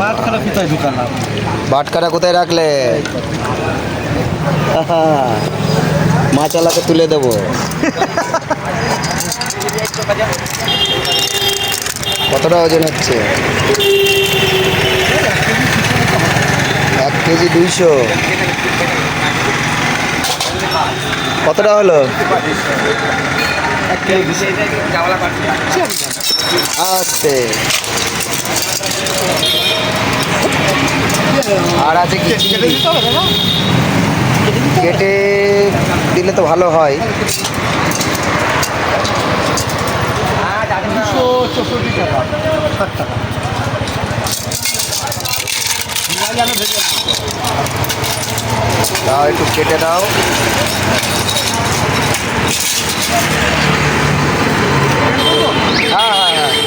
বাটখারা কোথায় ঢুকালাম? বাটখারা কোথায় রাখলে? মাছালাকে তুলে দেবো। কতটা ওজন হচ্ছে? 1 কেজি 200। কতটা হলো? আস্তে। আর আছে কি? কেটে দিলে তো ভালো হয়। 264 টাকা, 60 টাকা। দাও একটু কেটে দাও। হ্যাঁ হ্যাঁ হ্যাঁ।